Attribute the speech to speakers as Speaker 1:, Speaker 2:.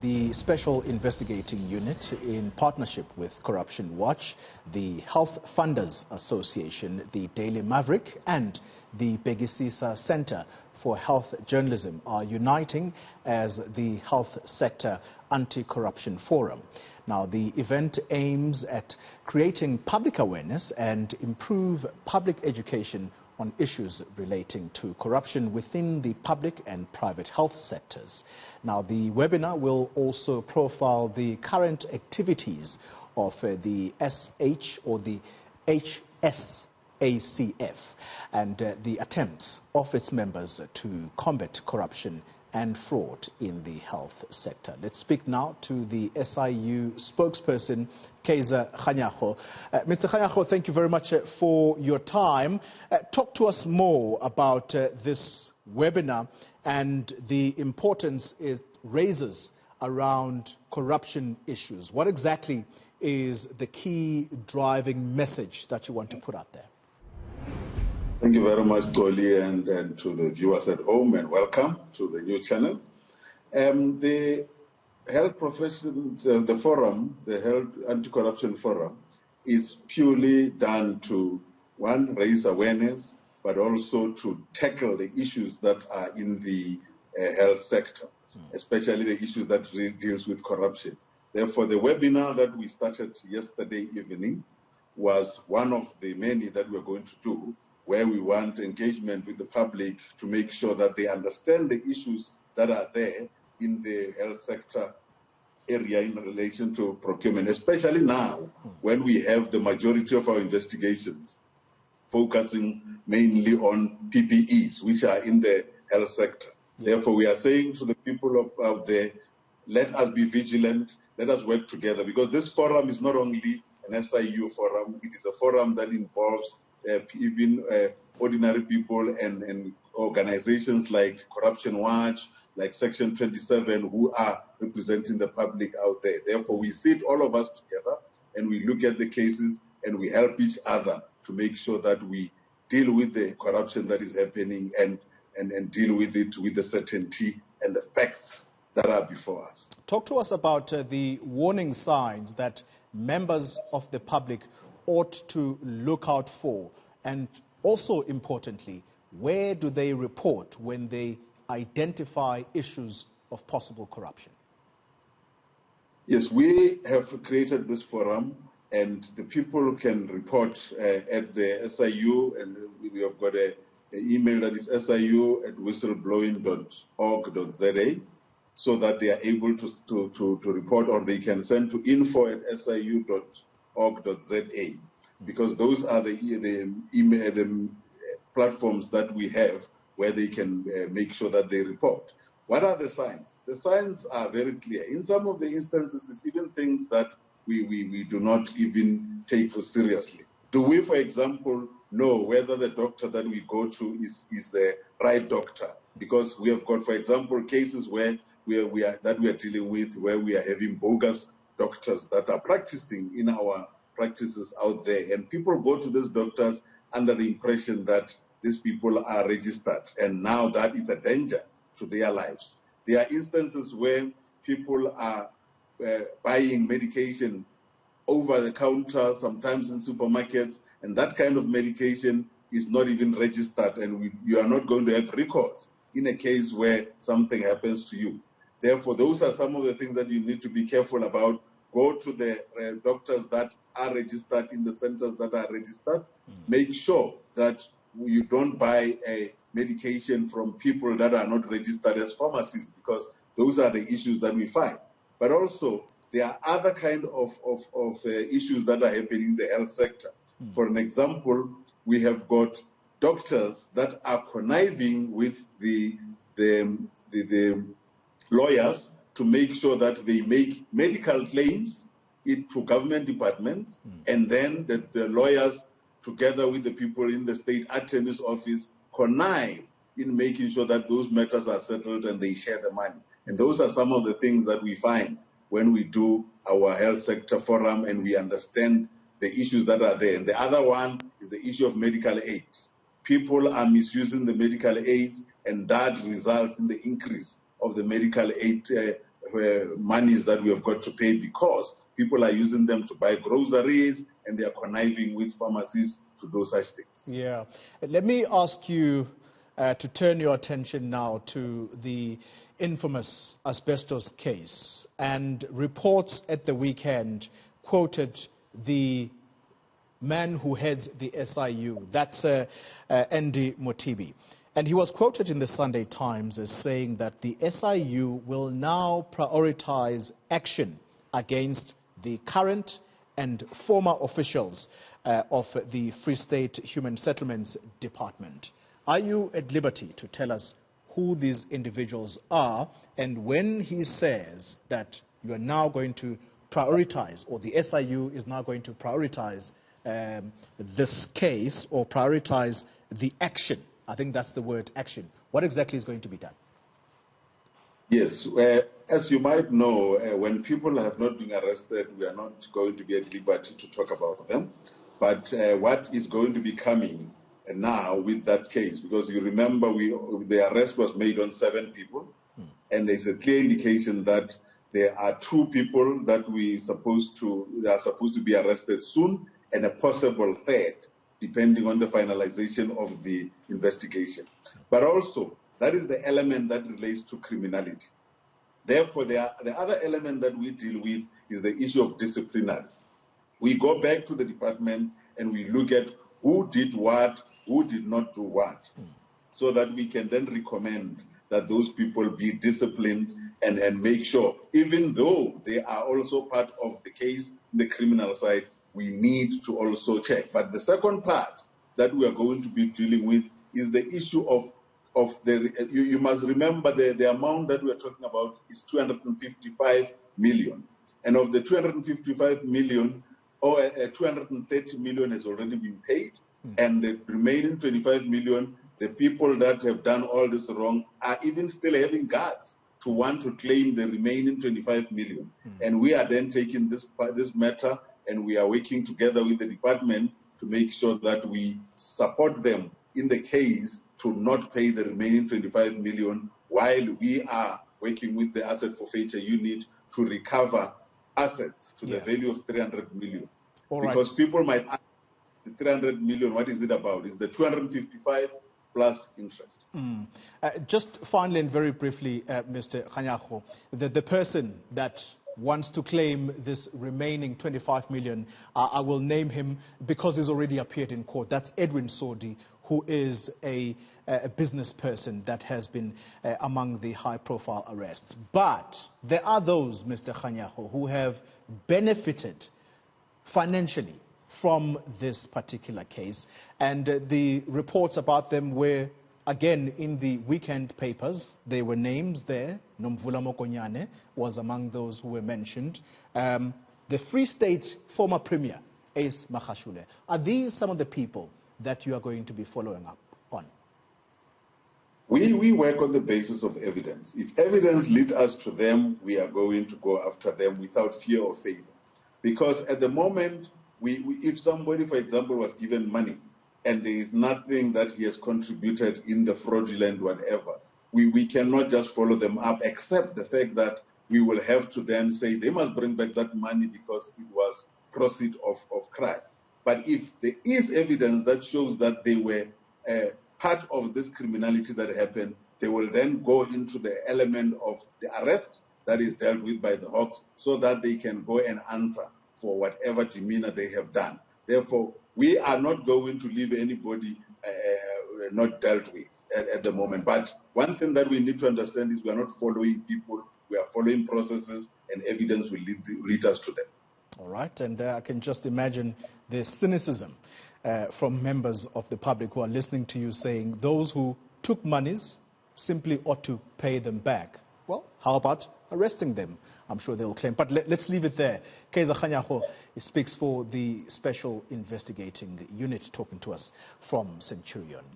Speaker 1: The Special Investigating Unit, in partnership with Corruption Watch, the Health Funders Association, the Daily Maverick and the Bhekisisa Centre for Health Journalism are uniting as the Health Sector Anti-Corruption Forum. Now, the event aims at creating public awareness and improve public education on issues relating to corruption within the public and private health sectors. Now, the webinar will also profile the current activities of the SH or the HSAC and the attempts of its members to combat corruption and fraud in the health sector. Let's speak now to the SIU spokesperson, Bhekisisa Centre. Mr. Centre, thank you very much for your time. Talk to us more about this webinar and the importance it raises around corruption issues. What exactly is the key driving message that you want to put out there?
Speaker 2: Thank you very much, Goli, and to the viewers at home, and welcome to the new channel. The health professions, the forum, the Health Anti-Corruption Forum, is purely done to, one, raise awareness, but also to tackle the issues that are in the health sector, especially the issues that deals with corruption. Therefore, the webinar that we started yesterday evening was one of the many that we're going to do, where we want engagement with the public to make sure that they understand the issues that are there in the health sector area in relation to procurement, especially now when we have the majority of our investigations focusing mainly on PPEs, which are in the health sector. Therefore, we are saying to the people out there, let us be vigilant, let us work together, because this forum is not only an SIU forum, it is a forum that involves even ordinary people and organizations like Corruption Watch, like Section 27, who are representing the public out there. Therefore, we sit all of us together and we look at the cases and we help each other to make sure that we deal with the corruption that is happening and deal with it with the certainty and the facts that are before us.
Speaker 1: Talk to us about the warning signs that members of the public ought to look out for, and also importantly, where do they report when they identify issues of possible corruption?
Speaker 2: Yes, we have created this forum, and the people can report at the SIU, and we have got an email that is siu@whistleblowing.org.za, so that they are able to report, or they can send to info@siu.org.za, because those are the platforms that we have where they can make sure that they report. What are the signs? The signs are very clear. In some of the instances, it's even things that we do not even take for seriously. Do we, for example, know whether the doctor that we go to is the right doctor? Because we have got, for example, cases where we are dealing with, where we are having bogus doctors that are practicing in our practices out there, and people go to these doctors under the impression that these people are registered, and now that is a danger to their lives. There are instances where people are buying medication over the counter, sometimes in supermarkets, and that kind of medication is not even registered, and you are not going to have records in a case where something happens to you. Therefore, those are some of the things that you need to be careful about. Go to the doctors that are registered in the centers that are registered. Make sure that you don't buy a medication from people that are not registered as pharmacies, because those are the issues that we find. But also, there are other kind of issues that are happening in the health sector. For an example, we have got doctors that are conniving with the lawyers to make sure that they make medical claims to government departments, and then the lawyers, together with the people in the state attorney's office, connive in making sure that those matters are settled and they share the money. And those are some of the things that we find when we do our health sector forum and we understand the issues that are there. And the other one is the issue of medical aid. People are misusing the medical aids, and that results in the increase of the medical aid monies that we have got to pay because people are using them to buy groceries and they are conniving with pharmacies to do such things.
Speaker 1: Yeah. Let me ask you to turn your attention now to the infamous asbestos case. And reports at the weekend quoted the man who heads the SIU, that's Andy Motibi. And he was quoted in the Sunday Times as saying that the SIU will now prioritize action against the current and former officials of the Free State Human Settlements Department. Are you at liberty to tell us who these individuals are, and when he says that you are now going to prioritize, or the SIU is now going to prioritize this case or prioritize the action? I think that's the word, action. What exactly is going to be done?
Speaker 2: Yes, as you might know, when people have not been arrested, we are not going to be at liberty to talk about them. But what is going to be coming now with that case, because you remember the arrest was made on 7 people, and there's a clear indication that there are 2 people that are supposed to be arrested soon, and a possible third, depending on the finalization of the investigation. But also, that is the element that relates to criminality. Therefore, the other element that we deal with is the issue of disciplinary. We go back to the department and we look at who did what, who did not do what, so that we can then recommend that those people be disciplined and make sure, even though they are also part of the case, the criminal side, we need to also check. But the second part that we are going to be dealing with is the issue of you must remember the amount that we are talking about is 255 million. And of the 255 million, 230 million has already been paid. And the remaining 25 million, the people that have done all this wrong are even still having guts to want to claim the remaining 25 million. And we are then taking this matter and we are working together with the department to make sure that we support them in the case to not pay the remaining 25 million while we are working with the asset forfeiture unit to recover assets to the value of 300 million. Because people might ask, the 300 million, what is it about? It's the 255 plus interest.
Speaker 1: Just finally and very briefly, Mr. Kganyago, the person that wants to claim this remaining 25 million, I will name him because he's already appeared in court. That's Edwin Sodi, who is a business person that has been among the high-profile arrests. But there are those, Mr. Kganyago, who have benefited financially from this particular case. And the reports about them were, again, in the weekend papers. There were names there. Nomvula Mokonyane was among those who were mentioned. The Free State former Premier, Ace Magashule. Are these some of the people that you are going to be following up on?
Speaker 2: We work on the basis of evidence. If evidence leads us to them, we are going to go after them without fear or favor. Because at the moment, if somebody, for example, was given money and there is nothing that he has contributed in the fraudulent whatever, we cannot just follow them up, except the fact that we will have to then say they must bring back that money because it was proceeds of crime. But if there is evidence that shows that they were part of this criminality that happened, they will then go into the element of the arrest that is dealt with by the Hawks so that they can go and answer for whatever demeanor they have done. Therefore, we are not going to leave anybody not dealt with at the moment. But one thing that we need to understand is we are not following people, we are following processes, and evidence will lead us to them.
Speaker 1: All right, and I can just imagine the cynicism from members of the public who are listening to you saying those who took monies simply ought to pay them back. Well, how about arresting them? I'm sure they'll claim. But let's leave it there. Bhekisisa Centre speaks for the Special Investigating Unit, talking to us from Centurion.